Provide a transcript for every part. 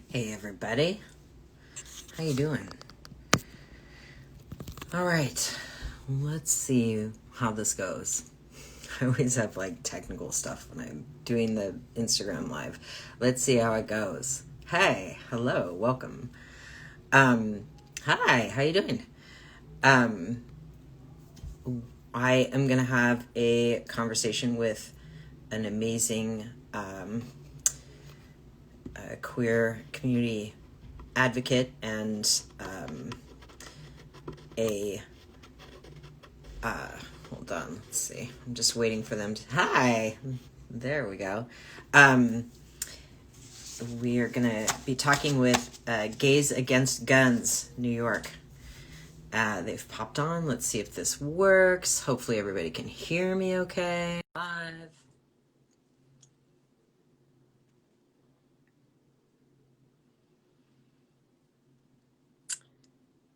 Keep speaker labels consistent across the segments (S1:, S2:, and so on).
S1: Hey everybody, how you doing? All right, let's see how this goes. I always have like technical stuff when I'm doing the Instagram live. Let's see how it goes. Hey, hello, welcome. Hi, how you doing? Um, I am gonna have a conversation with an amazing queer community advocate and a hold on, let's see. I'm just waiting for them to hi. There we go. We are gonna be talking with Gays Against Guns, New York. They've popped on. Let's see if this works. Hopefully everybody can hear me okay. Live.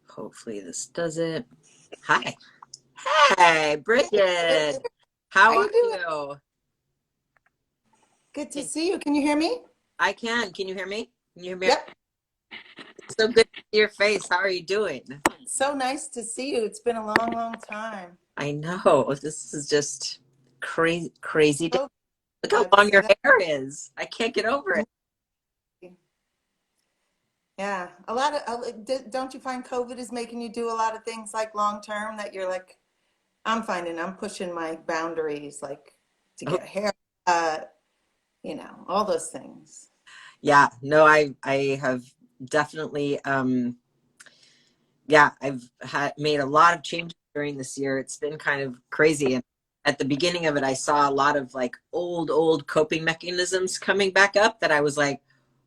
S1: Hopefully this does it. Hi. Hey, Brigid. How are you?
S2: Good to see you. Can you hear me?
S1: I can. Can you hear me? Can you hear me?
S2: Yep.
S1: So good to see your face. How are you doing?
S2: So nice to see you. It's been a long, long time.
S1: I know. This is just crazy.
S2: Oh,
S1: Look how long your hair is. I can't get over it.
S2: yeah, don't you find COVID is making you do a lot of things like long term that you're like, I'm pushing my boundaries, like to get a haircut, all those things.
S1: Yeah, no, I have definitely I've made a lot of changes during this year. It's been kind of crazy. And at the beginning of it, I saw a lot of like old coping mechanisms coming back up that I was like,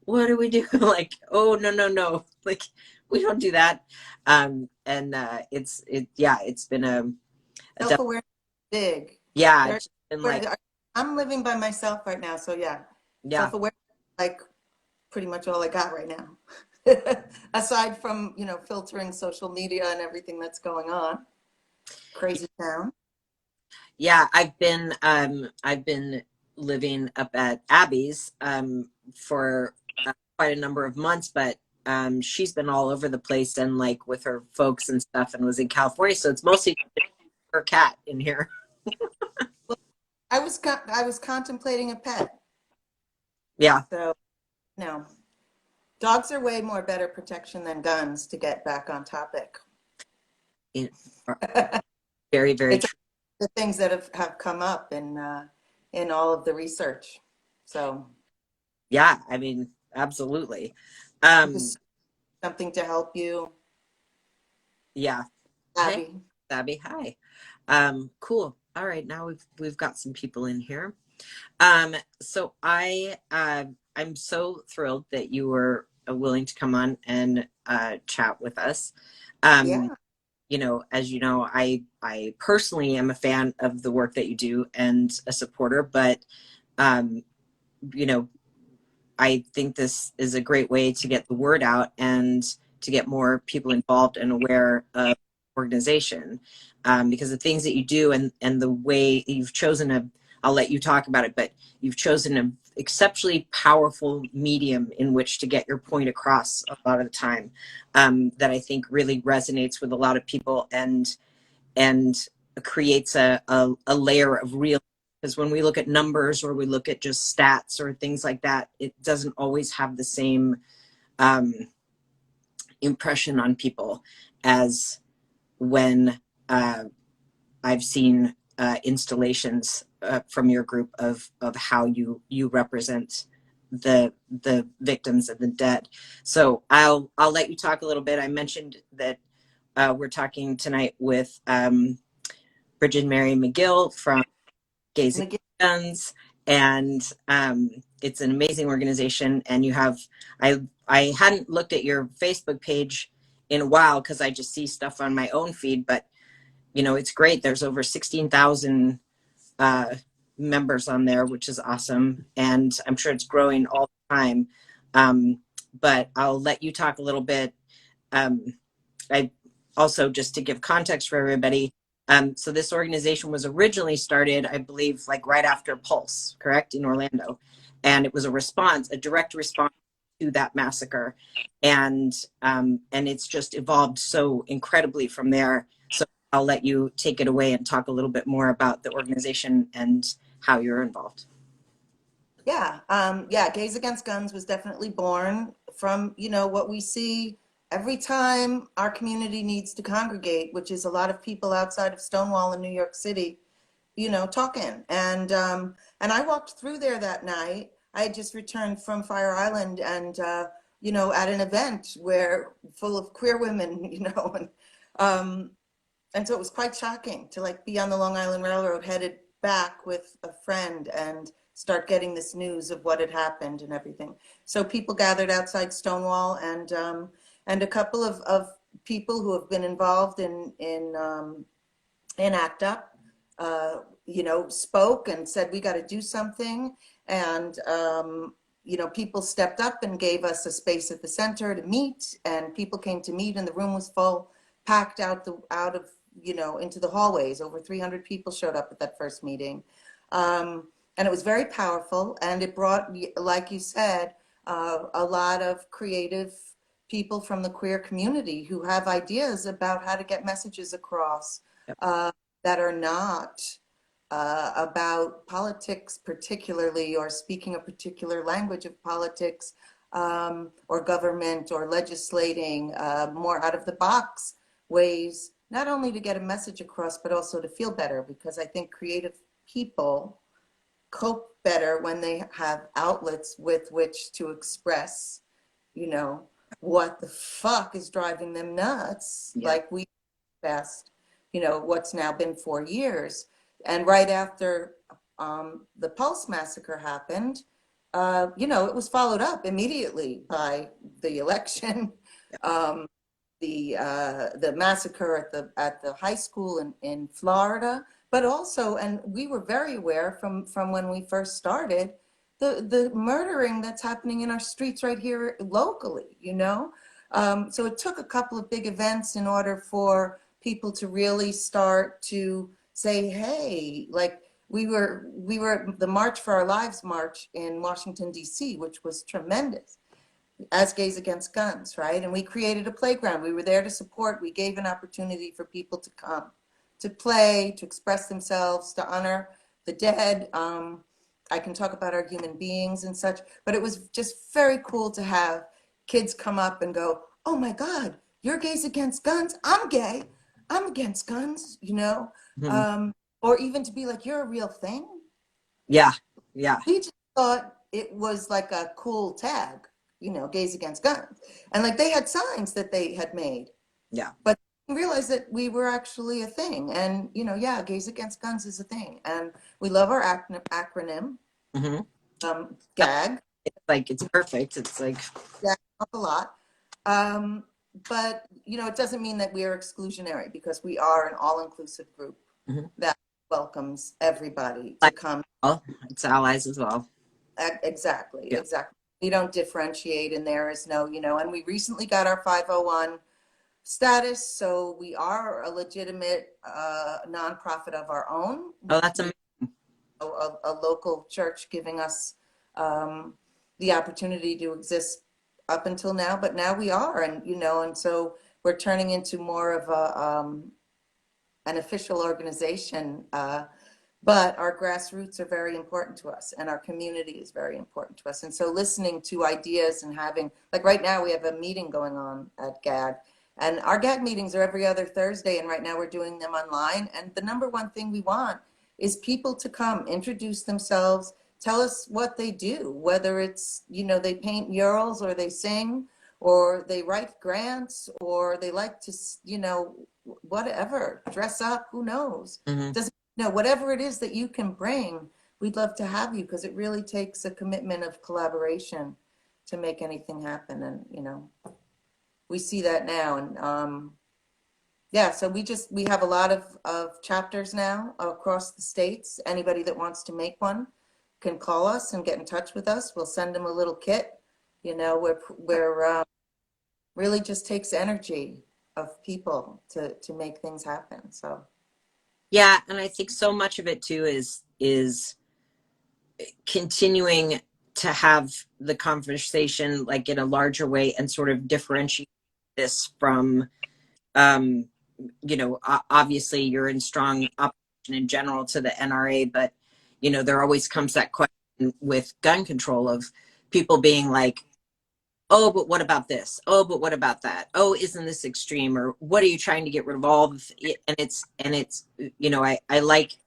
S1: what do we do? Like, oh no. Like we don't do that. It's been a
S2: Self-awareness is big.
S1: yeah, it's been like
S2: I'm living by myself right now, so yeah,
S1: yeah.
S2: self-awareness is like pretty much all I got right now. Aside from, filtering social media and everything that's going on. Crazy town.
S1: Yeah, I've been living up at Abby's for quite a number of months, but she's been all over the place and like with her folks and stuff and was in California, so it's mostly her cat in here.
S2: Well, I was contemplating a pet.
S1: Yeah.
S2: So, no. Dogs are way more better protection than guns, to get back on topic.
S1: It, very, very
S2: It's
S1: true.
S2: the things that have come up in all of the research. So
S1: Yeah, I mean, absolutely.
S2: just something to help you,
S1: Yeah. Hey,
S2: Abby.
S1: Abby, hi. Cool. All right, now we've got some people in here. So I'm so thrilled that you were willing to come on and chat with us.
S2: Yeah.
S1: As you know, I personally am a fan of the work that you do and a supporter, but um, you know, I think this is a great way to get the word out and to get more people involved and aware of the organization. Because the things that you do and the way you've chosen I'll let you talk about it, but you've chosen an exceptionally powerful medium in which to get your point across a lot of the time, that I think really resonates with a lot of people and creates a layer of real, because when we look at numbers or we look at just stats or things like that, it doesn't always have the same impression on people as when I've seen installations from your group of how you represent the victims and the dead. So I'll let you talk a little bit. I mentioned that we're talking tonight with Brigid Mary McGill from Gays Against Guns, and it's an amazing organization. And you have I hadn't looked at your Facebook page in a while because I just see stuff on my own feed, but it's great. There's over 16,000 members on there, which is awesome, and I'm sure it's growing all the time. But I'll let you talk a little bit. I also, just to give context for everybody, so this organization was originally started, I believe, like right after Pulse, correct, in Orlando, and it was a direct response to that massacre, and it's just evolved so incredibly from there. So I'll let you take it away and talk a little bit more about the organization and how you're involved.
S2: Yeah, Gays Against Guns was definitely born from, what we see every time our community needs to congregate, which is a lot of people outside of Stonewall in New York City, talking. And I walked through there that night. I had just returned from Fire Island and, at an event where full of queer women, and so it was quite shocking to like be on the Long Island Railroad headed back with a friend and start getting this news of what had happened and everything. So people gathered outside Stonewall, and a couple of people who have been involved in ACT UP, spoke and said, we got to do something. And, people stepped up and gave us a space at the center to meet, and people came to meet, and the room was full, packed out of, into the hallways. Over 300 people showed up at that first meeting. And it was very powerful, and it brought, like you said, a lot of creative people from the queer community who have ideas about how to get messages across that are not about politics particularly, or speaking a particular language of politics, or government, or legislating, more out of the box ways, not only to get a message across, but also to feel better, because I think creative people cope better when they have outlets with which to express, what the fuck is driving them nuts, like we best, what's now been 4 years. And right after the Pulse massacre happened, it was followed up immediately by the election, the massacre at the high school in Florida, but also, and we were very aware from when we first started, the murdering that's happening in our streets right here locally, So it took a couple of big events in order for people to really start to say, hey, like we were the March for Our Lives march in Washington, D.C., which was tremendous, as Gays Against Guns, right? And we created a playground. We were there to support. We gave an opportunity for people to come, to play, to express themselves, to honor the dead. I can talk about our human beings and such, but it was just very cool to have kids come up and go, oh my God, you're Gays Against Guns? I'm gay. I'm against guns,
S1: Mm-hmm.
S2: or even to be like, you're a real thing.
S1: Yeah.
S2: We just thought it was like a cool tag, Gays Against Guns. And like they had signs that they had made.
S1: Yeah.
S2: But realized that we were actually a thing. And, Gays Against Guns is a thing. And we love our acronym, GAG.
S1: It's perfect. It's like,
S2: GAG a lot. But, it doesn't mean that we are exclusionary, because we are an all-inclusive group that welcomes everybody to come.
S1: It's allies as well.
S2: Exactly. We don't differentiate, and there is no, and we recently got our 501 status, so we are a legitimate nonprofit of our own.
S1: Oh, that's amazing.
S2: A local church giving us the opportunity to exist up until now, but now we are, and so we're turning into more of an official organization. But our grassroots are very important to us, and our community is very important to us. And so listening to ideas and having, like right now we have a meeting going on at GAG, and our GAG meetings are every other Thursday, and right now we're doing them online. And the number one thing we want is people to come, introduce themselves, tell us what they do, whether it's, they paint murals, or they sing, or they write grants, or they like to, whatever, dress up, who knows? Whatever it is that you can bring, we'd love to have you, because it really takes a commitment of collaboration to make anything happen. And, we see that now. And so we have a lot of chapters now across the states. Anybody that wants to make one can call us and get in touch with us. We'll send them a little kit. We're really just takes energy of people to make things happen. So.
S1: Yeah, and I think so much of it too is continuing to have the conversation like in a larger way and sort of differentiate this from, you know, obviously you're in strong opposition in general to the NRA, but, you know, there always comes that question with gun control of people being like, oh, but what about this? Oh, but what about that? Oh, isn't this extreme? Or what are you trying to get rid of all of it? And it's, you know, I like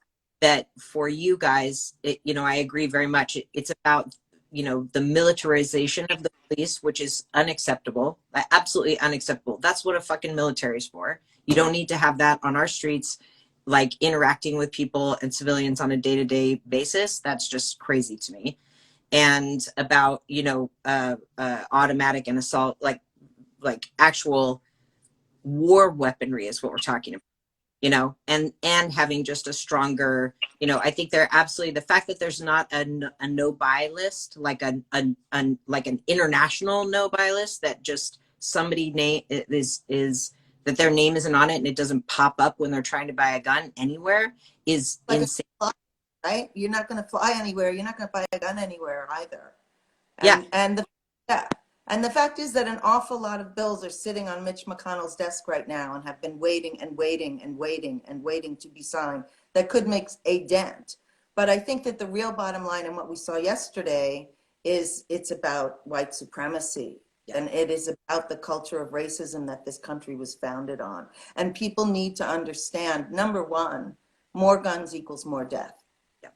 S1: that for you guys, you know, I agree very much. It's about, you know, the militarization of the police, which is unacceptable, absolutely unacceptable. That's what a fucking military is for. You don't need to have that on our streets, like interacting with people and civilians on a day-to-day basis. That's just crazy to me. And about, you know, automatic and assault, like actual war weaponry is what we're talking about, you know, and having just a stronger, you know, I think they're absolutely, the fact that there's not a no buy list, like like an international no buy list that just somebody name is that their name isn't on it and it doesn't pop up when they're trying to buy a gun anywhere is
S2: Like
S1: insane.
S2: Right? You're not going to fly anywhere. You're not going to buy a gun anywhere either.
S1: Yeah.
S2: And the fact is that an awful lot of bills are sitting on Mitch McConnell's desk right now and have been waiting and waiting and waiting and waiting to be signed that could make a dent. But I think that the real bottom line and what we saw yesterday is it's about white supremacy.
S1: Yeah.
S2: And it is about the culture of racism that this country was founded on. And people need to understand, number one, more guns equals more death.
S1: Yeah.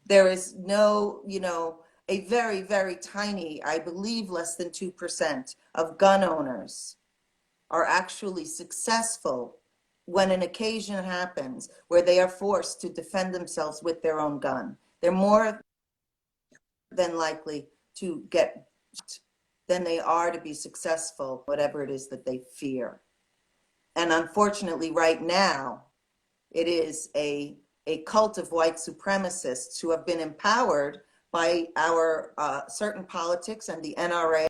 S2: There is no, you know, a very, very tiny, I believe less than 2% of gun owners are actually successful when an occasion happens where they are forced to defend themselves with their own gun. They're more than likely to get than they are to be successful, whatever it is that they fear. And unfortunately, right now, it is a cult of white supremacists who have been empowered by our certain politics and the NRA,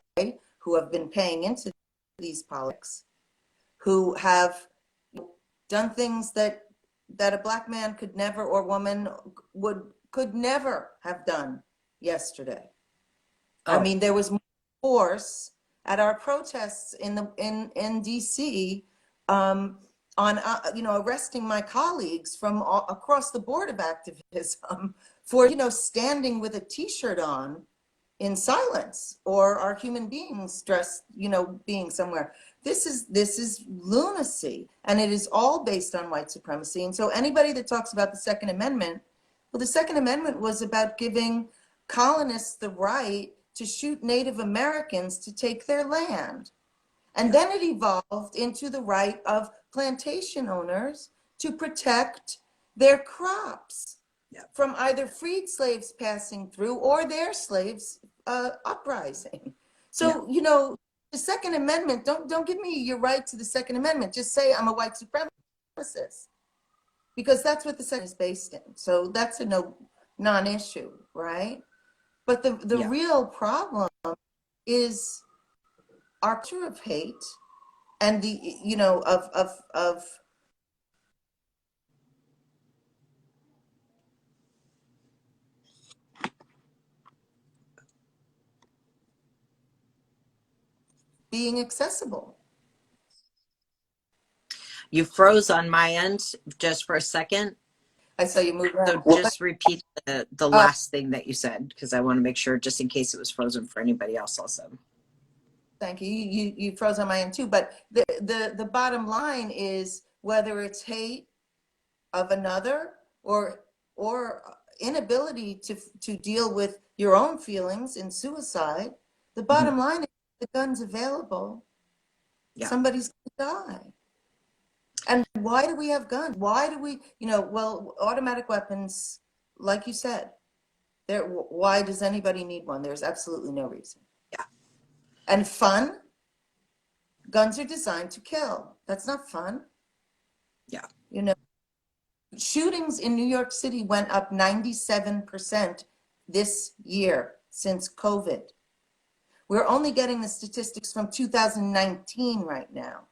S2: who have been paying into these politics, who have done things that a black man could never, or woman could never have done yesterday.
S1: Oh.
S2: I mean, there was more force at our protests in DC on you know, arresting my colleagues from across the board of activism for, you know, standing with a T-shirt on in silence, or our human beings dressed, you know, being somewhere. This is lunacy, and it is all based on white supremacy. And so anybody that talks about the Second Amendment, well, the Second Amendment was about giving colonists the right to shoot Native Americans to take their land. And then it evolved into the right of plantation owners to protect their crops from either freed slaves passing through or their slaves uprising. So, you know, the Second Amendment, don't give me your right to the Second Amendment. Just say I'm a white supremacist, because that's what the Second is based in. So that's a non-issue, right? But the real problem is our culture of hate and the, you know, of being accessible.
S1: You froze on my end just for a second.
S2: I saw you move around.
S1: So just repeat the last thing that you said, because I want to make sure, just in case it was frozen for anybody else also.
S2: Thank you. You froze on my end too. But the bottom line is, whether it's hate of another or inability to deal with your own feelings in suicide, the bottom line is the gun's available. Somebody's gonna die. And why do we have guns? Why do we, you know, well, automatic weapons, like you said, why does anybody need one? There's absolutely no reason.
S1: Yeah.
S2: And fun? Guns are designed to kill. That's not fun.
S1: Yeah.
S2: You know, shootings in New York City went up 97% this year since COVID. We're only getting the statistics from 2019 right now.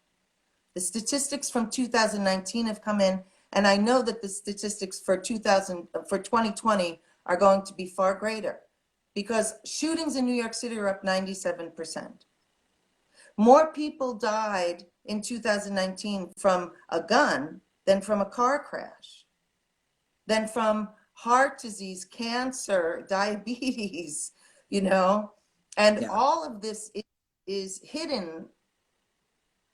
S2: The statistics from 2019 have come in, and I know that the statistics for 2020 are going to be far greater. because shootings in New York City are up 97%. More people died in 2019 from a gun than from a car crash, than from heart disease, cancer, diabetes, and
S1: Yeah.
S2: all of this is hidden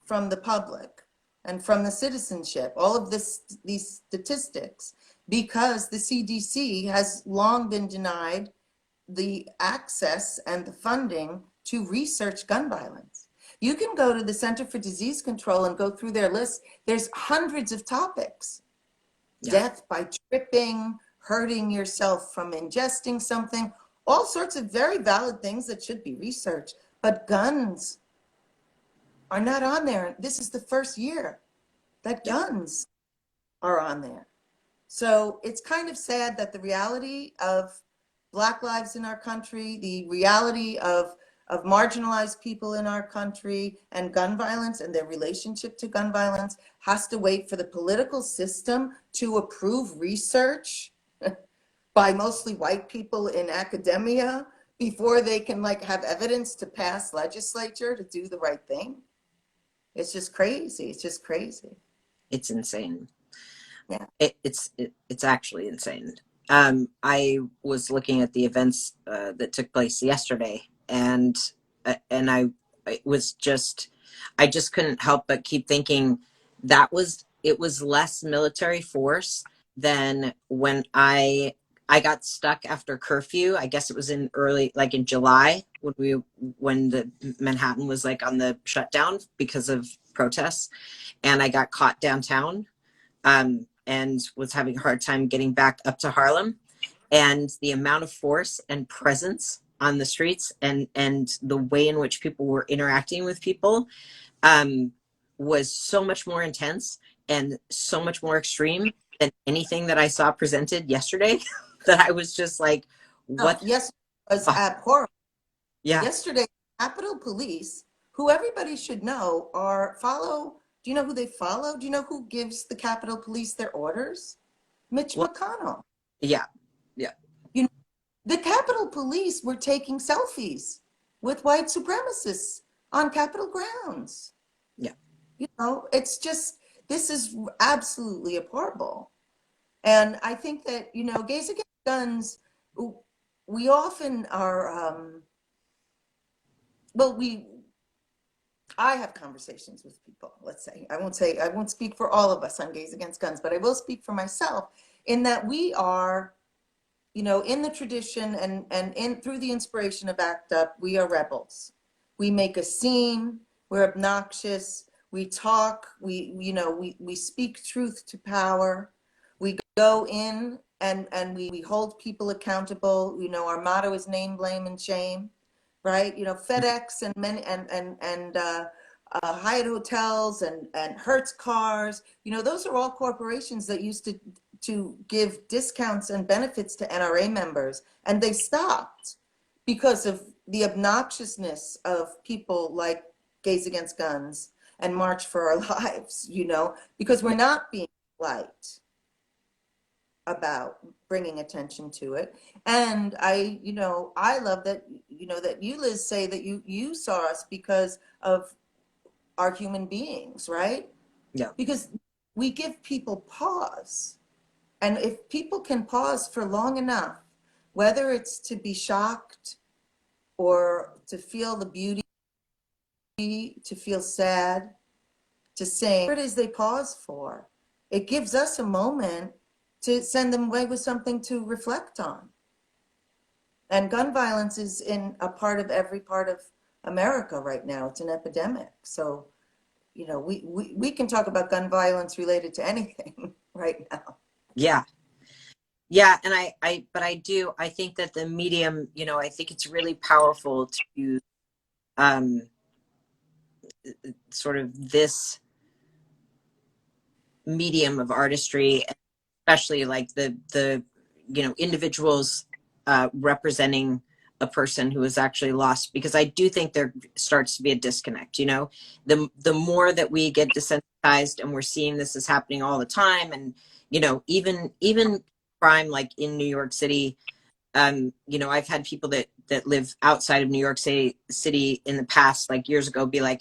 S2: from the public and from the citizenship, all of these statistics, because the CDC has long been denied the access and the funding to research gun violence. You can go to the Center for Disease Control and go through their list. There's hundreds of topics.
S1: Yeah.
S2: Death by tripping, hurting yourself from ingesting something, all sorts of very valid things that should be researched. But guns are not on there. This is the first year that guns are on there. So it's kind of sad that the reality of Black lives in our country, the reality of marginalized people in our country and gun violence and their relationship to gun violence has to wait for the political system to approve research by mostly white people in academia before they can have evidence to pass legislature to do the right thing. It's just crazy. It's just crazy.
S1: It's insane.
S2: Yeah.
S1: It's actually insane. I was looking at the events that took place yesterday, and I just couldn't help but keep thinking it was less military force than when I got stuck after curfew. I guess it was in in July when the Manhattan was on the shutdown because of protests, and I got caught downtown. And was having a hard time getting back up to Harlem, and the amount of force and presence on the streets and the way in which people were interacting with people was so much more intense and so much more extreme than anything that I saw presented yesterday that I was just like, what?
S2: Yes, it was abhorrent.
S1: Yeah.
S2: Yesterday, Capitol Police, who everybody should know, do you know who they follow? Do you know who gives the Capitol Police their orders? Mitch McConnell.
S1: Yeah. Yeah.
S2: The Capitol Police were taking selfies with white supremacists on Capitol grounds.
S1: Yeah.
S2: It's just, this is absolutely abhorrible. And I think that, Gays Against Guns, we often are, I have conversations with people, let's say. I won't speak for all of us on Gays Against Guns, but I will speak for myself in that we are, in the tradition and through the inspiration of ACT UP, we are rebels. We make a scene, we're obnoxious, we talk, we speak truth to power. We go in and we hold people accountable. Our motto is name, blame, and shame. Right, FedEx and many and Hyatt hotels and Hertz cars. Those are all corporations that used to give discounts and benefits to NRA members, and they stopped because of the obnoxiousness of people like Gays Against Guns and March for Our Lives. Because we're not being polite about bringing attention to it. And I love that, that you, Liz, say that you saw us because of our human beings, right?
S1: Yeah.
S2: Because we give people pause. And if people can pause for long enough, whether it's to be shocked or to feel the beauty, to feel sad, to say what it is they pause for, it gives us a moment to send them away with something to reflect on. And gun violence is in a part of every part of America right now. It's an epidemic. So, we can talk about gun violence related to anything right now.
S1: Yeah. Yeah. And I think that the medium, I think it's really powerful to use sort of this medium of artistry, especially the individuals representing a person who is actually lost, because I do think there starts to be a disconnect. The more that we get desensitized, and we're seeing this is happening all the time, and even crime like in New York City, You know, I've had people that live outside of New York City in the past, like years ago, be like,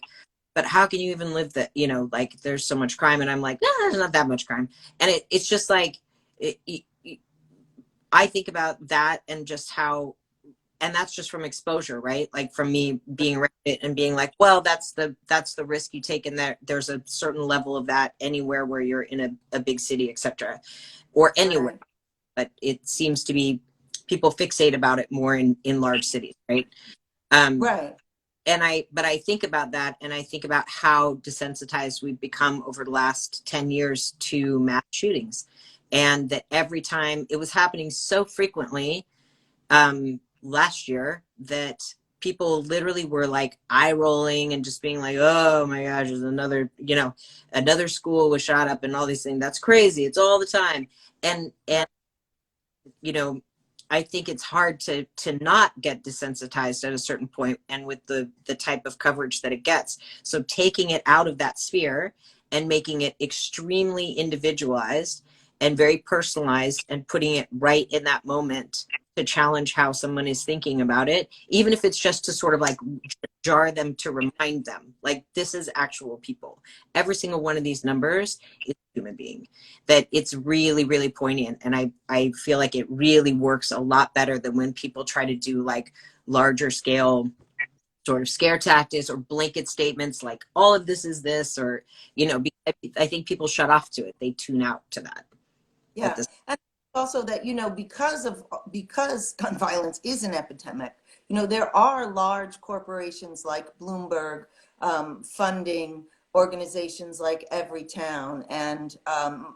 S1: but how can you even live that, you know, like there's so much crime. And I'm like, no, there's not that much crime. And it's just like, I think about that and just how, and that's just from exposure, right? Like from me being around it and being like, well, that's the risk you take. And there's a certain level of that anywhere where you're in a big city, etc., or anywhere.
S2: Right.
S1: But it seems to be people fixate about it more in large cities, right? Um,
S2: Right.
S1: but I think about that, and I think about how desensitized we've become over the last 10 years to mass shootings, and that every time it was happening so frequently last year that people literally were like eye rolling and just being like, oh my gosh, there's another, you know, another school was shot up and all these things. That's crazy. It's all the time. And you know, I think it's hard to not get desensitized at a certain point, and with the type of coverage that it gets. So taking it out of that sphere and making it extremely individualized and very personalized and putting it right in that moment to challenge how someone is thinking about it, even if it's just to sort of like jar them, to remind them like this is actual people. Every single one of these numbers is a human being. That it's really, really poignant. And I feel like it really works a lot better than when people try to do like larger scale sort of scare tactics or blanket statements like all of this is this, or, you know, I think people shut off to it. They tune out to that at
S2: Yeah.
S1: this.
S2: And also that, you know, because gun violence is an epidemic, you know, there are large corporations like Bloomberg funding organizations like Everytown and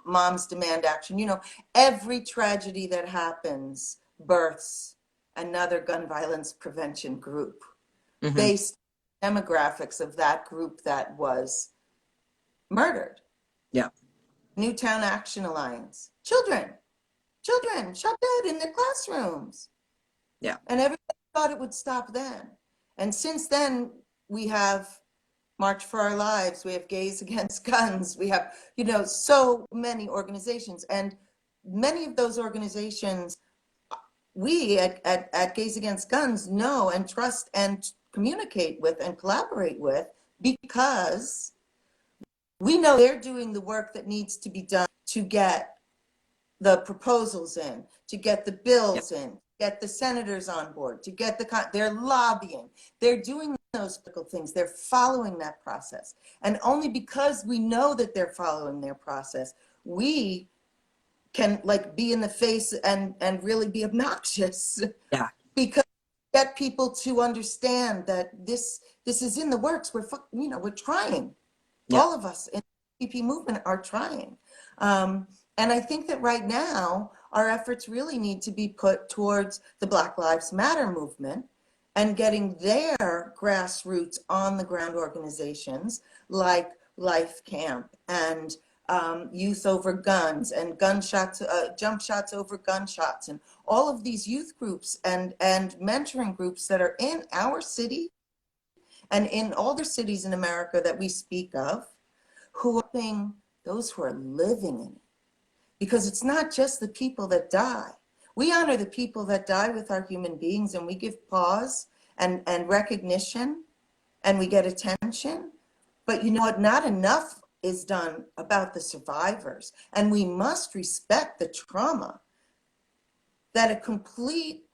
S2: Moms Demand Action. You know, every tragedy that happens births another gun violence prevention group
S1: Mm-hmm.
S2: based on demographics of that group that was murdered.
S1: Yeah.
S2: Newtown Action Alliance. Children shot dead in their classrooms.
S1: Yeah.
S2: And everybody thought it would stop then. And since then, we have March for Our Lives, we have Gays Against Guns, we have, you know, so many organizations. And many of those organizations, we at Gays Against Guns know and trust and communicate with and collaborate with, because we know they're doing the work that needs to be done to get the proposals in, to get the
S1: Yeah.
S2: bills in, get the senators on board, to get they're lobbying. They're doing those political things. They're following that process. And only because we know that they're following their process, we can like be in the face and really be obnoxious
S1: Yeah.
S2: because get people to understand that this is in the works. We're trying.
S1: Yeah.
S2: All of us in the PP movement are trying. And I think that right now, our efforts really need to be put towards the Black Lives Matter movement and getting their grassroots on the ground organizations like Life Camp and Youth Over Guns and Gunshots, Jump Shots Over Gunshots, and all of these youth groups and mentoring groups that are in our city and in all the cities in America that we speak of, who are helping those who are living in it. Because it's not just the people that die. We honor the people that die with our human beings, and we give pause and recognition, and we get attention. But you know what? Not enough is done about the survivors. And we must respect the trauma that a complete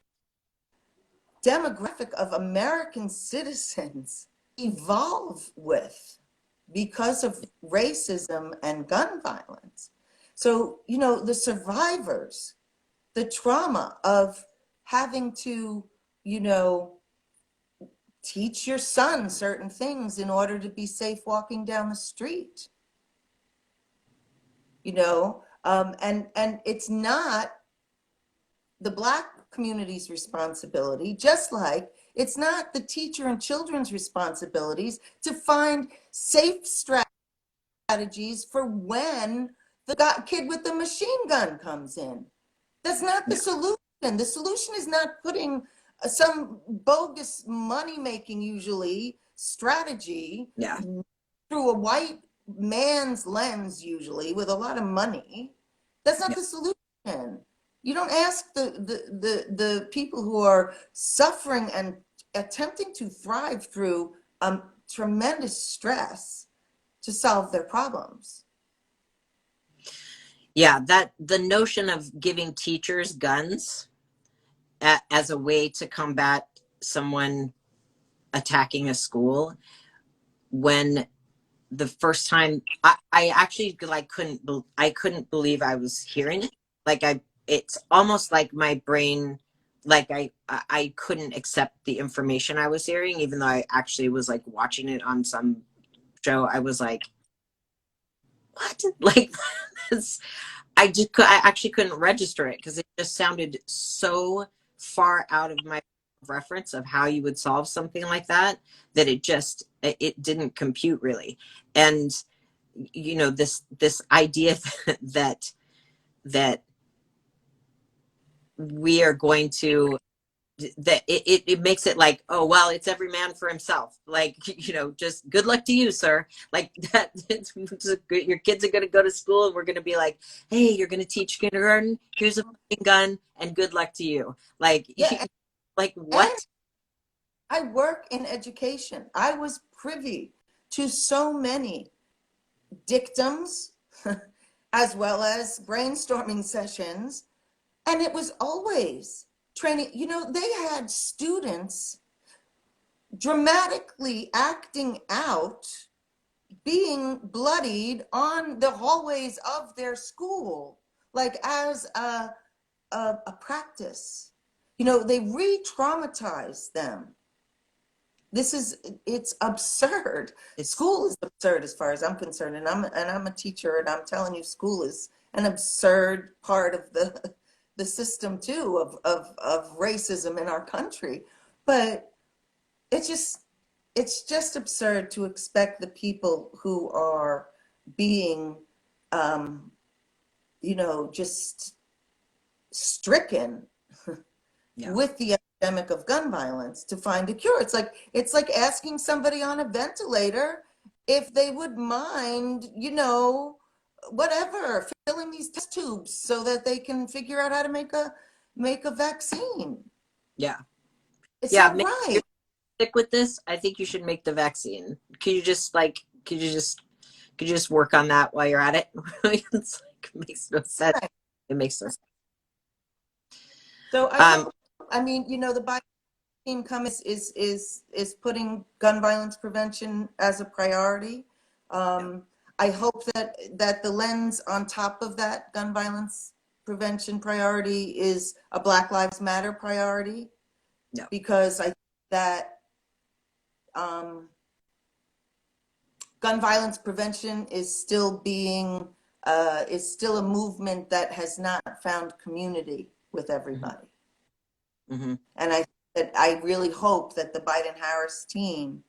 S2: demographic of American citizens evolve with because of racism and gun violence. So, you know, the survivors, the trauma of having to, you know, teach your son certain things in order to be safe walking down the street, you know, and it's not the Black community's responsibility, just like it's not the teacher and children's responsibilities to find safe strategies for when the kid with the machine gun comes in. That's not the
S1: Yeah.
S2: solution. The solution is not putting some bogus money-making, usually, strategy
S1: Yeah.
S2: through a white man's lens, usually, with a lot of money. That's not
S1: Yeah.
S2: the solution. You don't ask the people who are suffering and attempting to thrive through tremendous stress to solve their problems.
S1: Yeah, that the notion of giving teachers guns as a way to combat someone attacking a school, when the first time I actually like I couldn't believe I was hearing it. Like it's almost like my brain, like I couldn't accept the information I was hearing, even though I actually was like watching it on some show. I was like, what? Like this, I actually couldn't register it because it just sounded so far out of my reference of how you would solve something like that, that it didn't compute really. And you know, this idea that that we are going to, that it makes it like, oh well, it's every man for himself, like, you know, just good luck to you, sir. Like that, your kids are going to go to school and we're going to be like, hey, you're going to teach kindergarten, here's a gun and good luck to you. Like
S2: Yeah,
S1: like
S2: and
S1: what?
S2: I work in education. I was privy to so many dictums as well as brainstorming sessions. And it was always training. You know, they had students dramatically acting out, being bloodied on the hallways of their school, like as a practice. You know, they re-traumatize them. It's absurd. School is absurd as far as I'm concerned, and I'm a teacher, and I'm telling you, school is an absurd part of the system too of racism in our country. But it's just it's just absurd to expect the people who are being you know, just stricken
S1: Yeah.
S2: with the epidemic of gun violence to find a cure. It's like asking somebody on a ventilator if they would mind, you know, whatever, filling these test tubes so that they can figure out how to make a vaccine.
S1: Yeah.
S2: It's
S1: Yeah,
S2: not
S1: maybe
S2: right.
S1: you're sick with this, I think you should make the vaccine. Could you just work on that while you're at it? It's like, it makes no sense.
S2: Right.
S1: It makes no sense.
S2: So I
S1: Um,
S2: hope, I mean, you know, the Biden team is putting gun violence prevention as a priority. Um, I hope that the lens on top of that gun violence prevention priority is a Black Lives Matter priority,
S1: no.
S2: because I think that um, gun violence prevention is still a movement that has not found community with everybody.
S1: Mm-hmm.
S2: And I really hope that the Biden-Harris team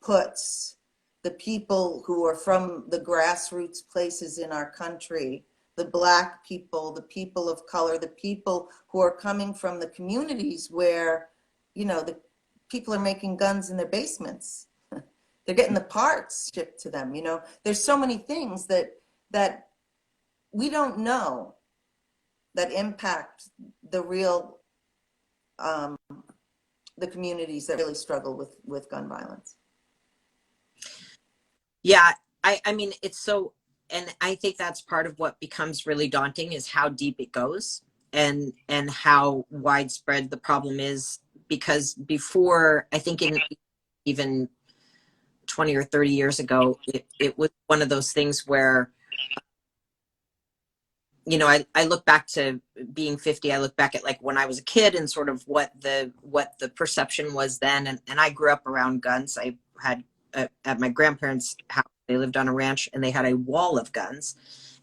S2: puts the people who are from the grassroots places in our country, the Black people, the people of color, the people who are coming from the communities where, you know, the people are making guns in their basements. They're getting the parts shipped to them. You know, there's so many things that we don't know that impact the real the communities that really struggle with gun violence.
S1: Yeah, I mean, it's so, and I think that's part of what becomes really daunting is how deep it goes and how widespread the problem is. Because before, I think in even 20 or 30 years ago, it was one of those things where, you know, I look back to being 50, I look back at like when I was a kid and sort of what the perception was then. And I grew up around guns. I had at my grandparents' house, they lived on a ranch and they had a wall of guns.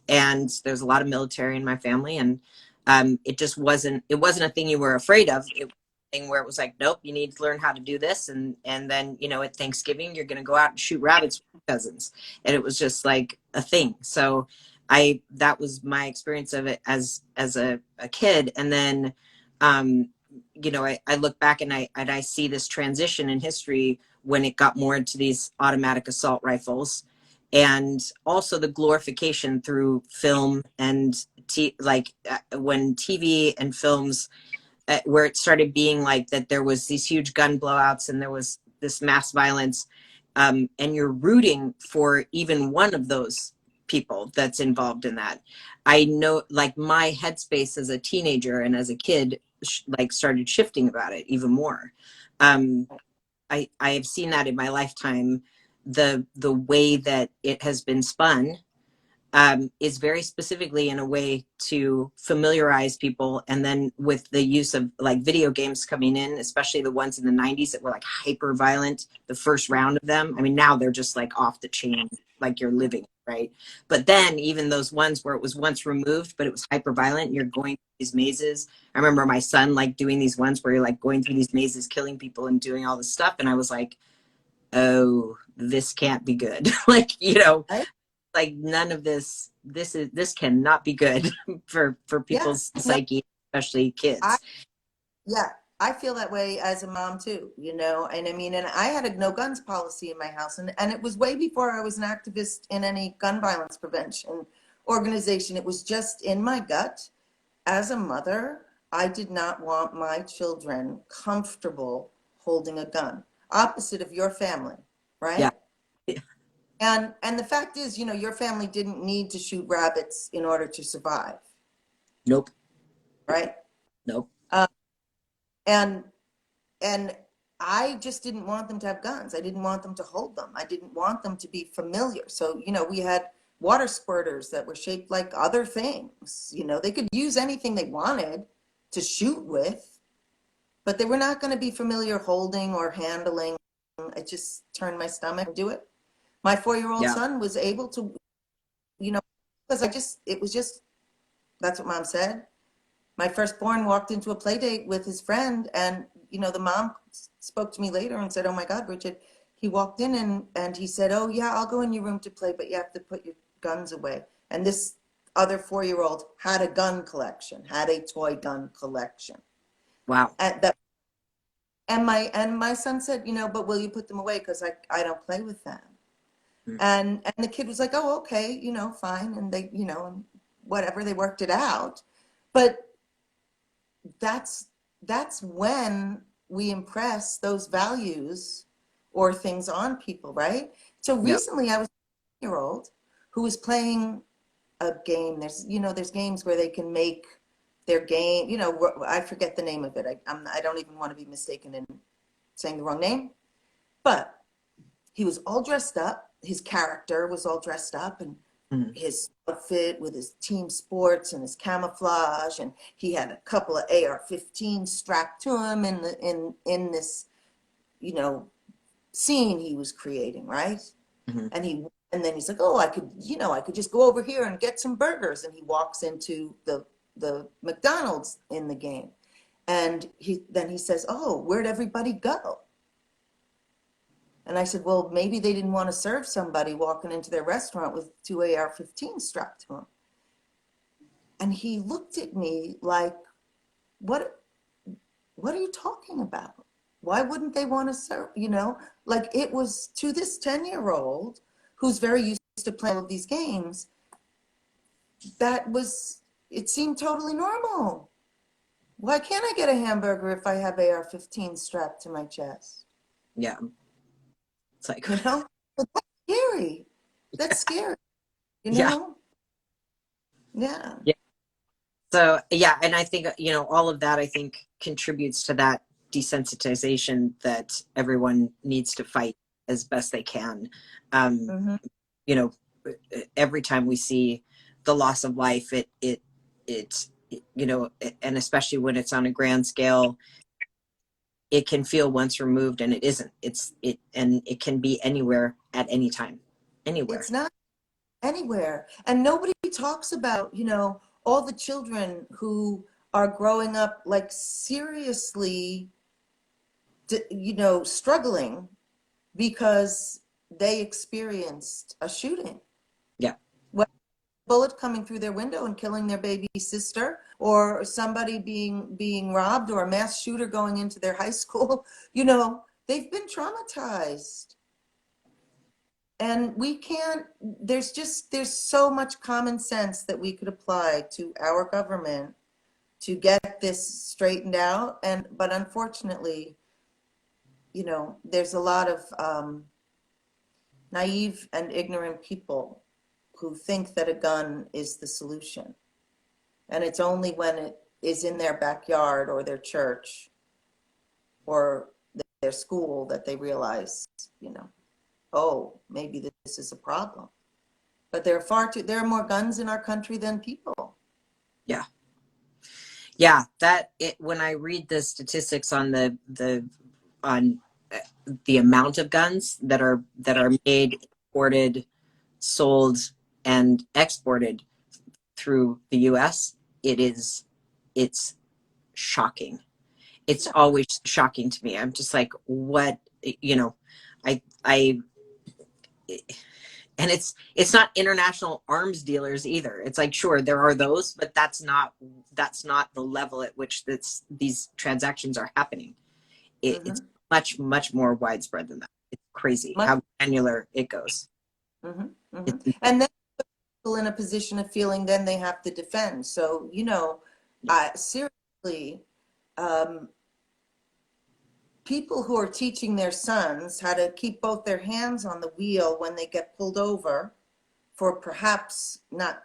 S1: And there's a lot of military in my family. And it wasn't a thing you were afraid of. It was a thing where it was like, nope, you need to learn how to do this. And then, you know, at Thanksgiving, you're going to go out and shoot rabbits with your cousins. And it was just like a thing. So that was my experience of it as a kid. And then, you know, I look back and I see this transition in history when it got more into these automatic assault rifles. and also the glorification through film and when TV and films, where it started being like that there was these huge gun blowouts and there was this mass violence, and you're rooting for even one of those people that's involved in that. I know, like, my headspace as a teenager and as a kid like started shifting about it even more. um, I have seen that in my lifetime. The way that it has been spun is very specifically in a way to familiarize people. And then with the use of like video games coming in, especially the ones in the 90s that were like hyper violent, the first round of them. I mean, now they're just like off the chain, like you're living, right? But then even those ones where it was once removed, but it was hyper violent, you're going through these mazes. I remember my son like doing these ones where you're like going through these mazes, killing people and doing all this stuff. And I was like, oh, this can't be good. Like, you know, like none of this cannot be good for
S2: Yeah.
S1: people's psyche, especially
S2: I,
S1: kids.
S2: yeah, I feel that way as a mom too, you know, and I mean, and I had a no guns policy in my house, and it was way before I was an activist in any gun violence prevention organization. It was just in my gut. As a mother, I did not want my children comfortable holding a gun, opposite of your family,
S1: Yeah.
S2: right? And the fact is, you know, your family didn't need to shoot rabbits in order to survive,
S1: Nope.
S2: right?
S1: Nope.
S2: And and I just didn't want them to have guns. I didn't want them to hold them. I didn't want them to be familiar. So, you know, we had water squirters that were shaped like other things. You know, they could use anything they wanted to shoot with, but they were not going to be familiar holding or handling. It just turned my stomach to do it. My 4-year-old
S1: Yeah.
S2: son was able to, you know, because it was just, that's what mom said. My firstborn walked into a play date with his friend, and, you know, the mom spoke to me later and said, oh my God, Brigid, he walked in and he said, oh yeah, I'll go in your room to play, but you have to put your guns away. And this other 4-year-old had a gun collection, had a toy gun collection.
S1: Wow.
S2: And my son said, you know, but will you put them away? Because I don't play with them.
S1: Mm.
S2: And the kid was like, oh, okay, you know, fine. And they, you know, and whatever, they worked it out. But that's when we impress those values or things on people, right? So
S1: Yep.
S2: recently I was a year old who was playing a game. There's, you know, there's games where they can make their game, you know, I forget the name of it. I don't even want to be mistaken in saying the wrong name, but he was all dressed up. His character was all dressed up, and
S1: Mm.
S2: his outfit with his team sports and his camouflage, and he had a couple of AR-15 strapped to him in this, you know, scene he was creating, right?
S1: Mm-hmm.
S2: And then he's like, oh, I could, you know, I could just go over here and get some burgers, and he walks into the McDonald's in the game, and he says, oh, where'd everybody go? And I said, well, maybe they didn't want to serve somebody walking into their restaurant with 2 AR-15 strapped to him. And he looked at me like, what are you talking about? Why wouldn't they want to serve? You know, like, it was to this 10-year-old who's very used to playing all of these games, it seemed totally normal. Why can't I get a hamburger if I have AR-15 strapped to my chest?
S1: Yeah. It's like,
S2: You know, but that's scary. That's scary, you
S1: yeah.
S2: know? Yeah.
S1: Yeah. So, yeah. And I think, you know, all of that, I think, contributes to that desensitization that everyone needs to fight as best they can.
S2: Mm-hmm.
S1: You know, every time we see the loss of life, it, you know, and especially when it's on a grand scale, it can feel once removed, and it isn't. And it can be anywhere at any time, anywhere.
S2: It's not anywhere. And nobody talks about, you know, all the children who are growing up like seriously, you know, struggling because they experienced a shooting.
S1: Yeah.
S2: What, bullet coming through their window and killing their baby sister, or somebody being robbed, or a mass shooter going into their high school. You know, they've been traumatized. And we can't, there's so much common sense that we could apply to our government to get this straightened out. But unfortunately, you know, there's a lot of naive and ignorant people who think that a gun is the solution. And it's only when it is in their backyard or their church or their school that they realize, you know, oh, maybe this is a problem. But there are more guns in our country than people.
S1: Yeah. When I read the statistics on the amount of guns that are made, imported, sold, and exported through the US, it's shocking. It's always shocking to me. I'm just like, what, you know, and it's not international arms dealers either. It's like, sure, there are those, but that's not the level at which these transactions are happening. It's much, much more widespread than that. It's crazy how granular it goes.
S2: And then people in a position of feeling then they have to defend. So, you know, seriously, people who are teaching their sons how to keep both their hands on the wheel when they get pulled over for perhaps not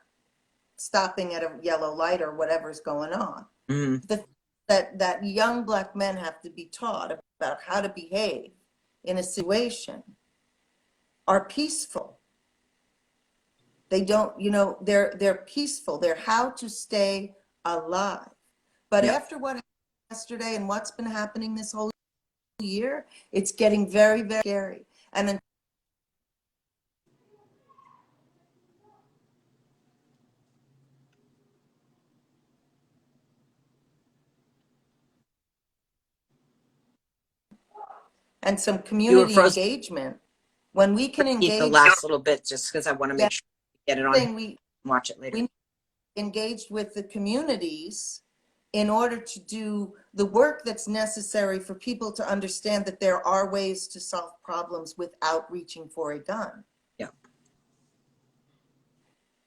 S2: stopping at a yellow light or whatever's going on. That young Black men have to be taught about how to behave in a situation are peaceful. They don't, you know, they're peaceful. They're how to stay alive. But after what happened yesterday and what's been happening this whole year, it's getting very, very scary. And then some community engagement. When we can engage
S1: the last little bit, just because I want to make sure we get it on.
S2: We
S1: watch it later.
S2: We engaged with the communities in order to do the work that's necessary for people to understand that there are ways to solve problems without reaching for a gun.
S1: Yeah.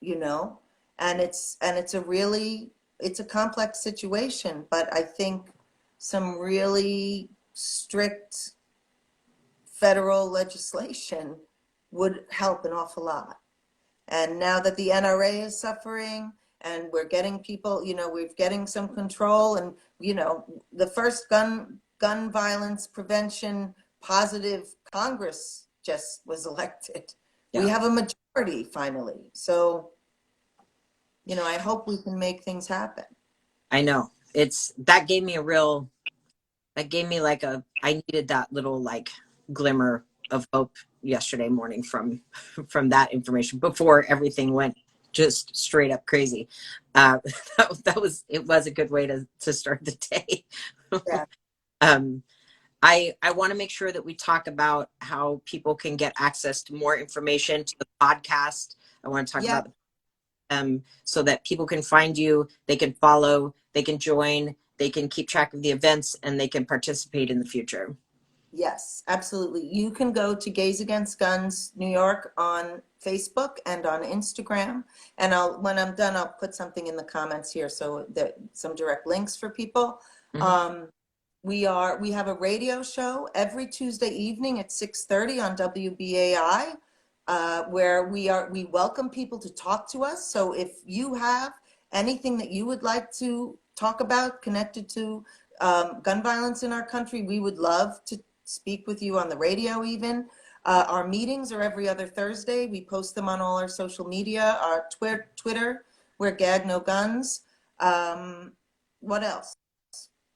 S2: You know, and it's a complex situation, but I think some really strict federal legislation would help an awful lot. And now that the NRA is suffering and we're getting people, you know, we're getting some control, and, you know, the first gun violence prevention positive Congress just was elected. We have a majority finally. So, you know, I hope we can make things happen.
S1: I know. That gave me like I needed that little like glimmer of hope yesterday morning from that information before everything went just straight up crazy. It was a good way to start the day.
S2: Yeah.
S1: I want to make sure that we talk about how people can get access to more information, to the podcast. I want to talk about so that people can find you, they can follow, they can join, they can keep track of the events, and they can participate in the future.
S2: Yes, absolutely. You can go to Gays Against Guns New York on Facebook and on Instagram. And when I'm done, I'll put something in the comments here so that some direct links for people. We have a radio show every Tuesday evening at 6:30 on WBAI, where we welcome people to talk to us. So if you have anything that you would like to talk about connected to gun violence in our country, we would love to speak with you on the radio even. Our meetings are every other Thursday. We post them on all our social media, our Twitter, we're GAG No Guns. What else?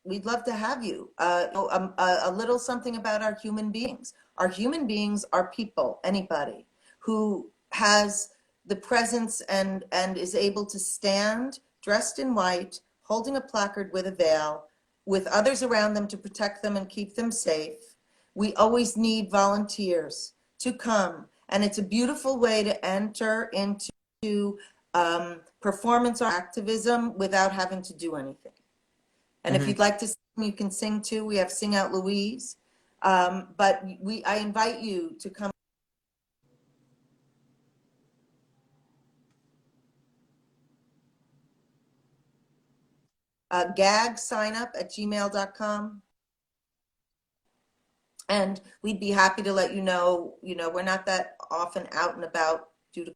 S2: We'd love to have you. A little something about our human beings. Our human beings are people, anybody who has the presence and is able to stand dressed in white, holding a placard with a veil, with others around them to protect them and keep them safe. We always need volunteers to come, and it's a beautiful way to enter into performance or activism without having to do anything. And if you'd like to sing, you can sing too. We have Sing Out Louise. But I invite you to come gagsignup@gmail.com. And we'd be happy to let you know, we're not that often out and about due to,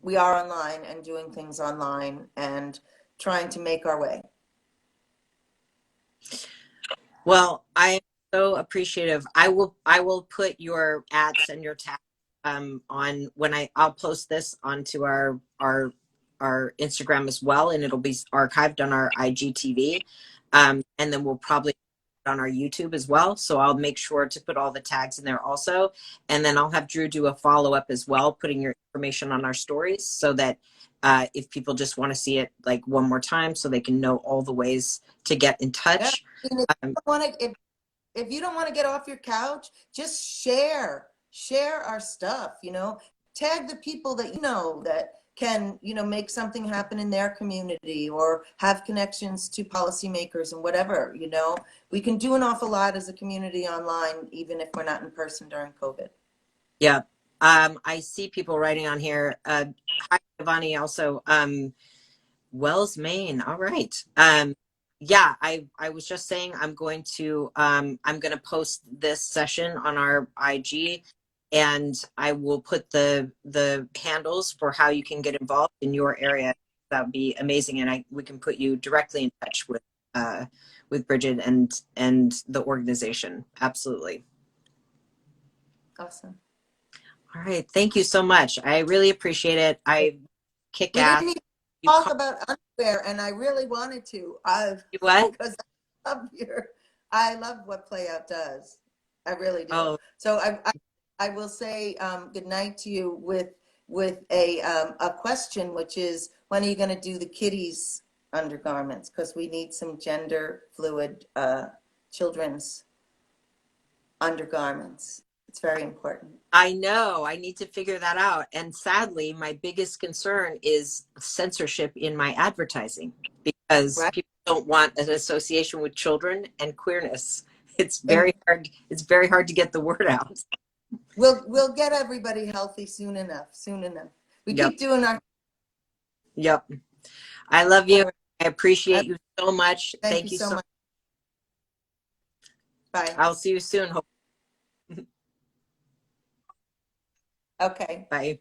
S2: we are online and doing things online and trying to make our way.
S1: Well, I'm so appreciative. I will put your ads and your tags on when I'll post this onto our Instagram as well, and it'll be archived on our IGTV. And then we'll probably put it on our YouTube as well. So I'll make sure to put all the tags in there also. And then I'll have Drew do a follow-up as well, putting your information on our stories so that if people just want to see it like one more time so they can know all the ways to get in
S2: Yeah.
S1: touch.
S2: If you don't want to get off your couch, just share our stuff, tag the people that you know that can, make something happen in their community or have connections to policymakers and whatever, we can do an awful lot as a community online, even if we're not in person during COVID.
S1: Yeah. I see people writing on here. Hi, Giovanni, also. Wells, Maine. All right. Yeah, I was just saying I'm going to post this session on our IG, and I will put the handles for how you can get involved in your area. That would be amazing, and we can put you directly in touch with Brigid and the organization. Absolutely.
S2: Awesome.
S1: All right. Thank you so much. I really appreciate it. I kick
S2: We
S1: ass.
S2: didn't even talk about underwear, and I really wanted to.
S1: What?
S2: Because I love what Playout does. I really do.
S1: Oh.
S2: So I will say good night to you with a question, which is, when are you going to do the kiddies undergarments? Because we need some gender fluid children's undergarments. It's very important.
S1: I know. I need to figure that out. And sadly, my biggest concern is censorship in my advertising, because
S2: Right.
S1: people don't want an association with children and queerness. It's very hard. It's very hard to get the word out.
S2: We'll get everybody healthy soon enough. We keep doing our.
S1: Yep. I love you. I appreciate you so much.
S2: Thank you so much. Bye.
S1: I'll see you soon.
S2: Okay.
S1: Bye.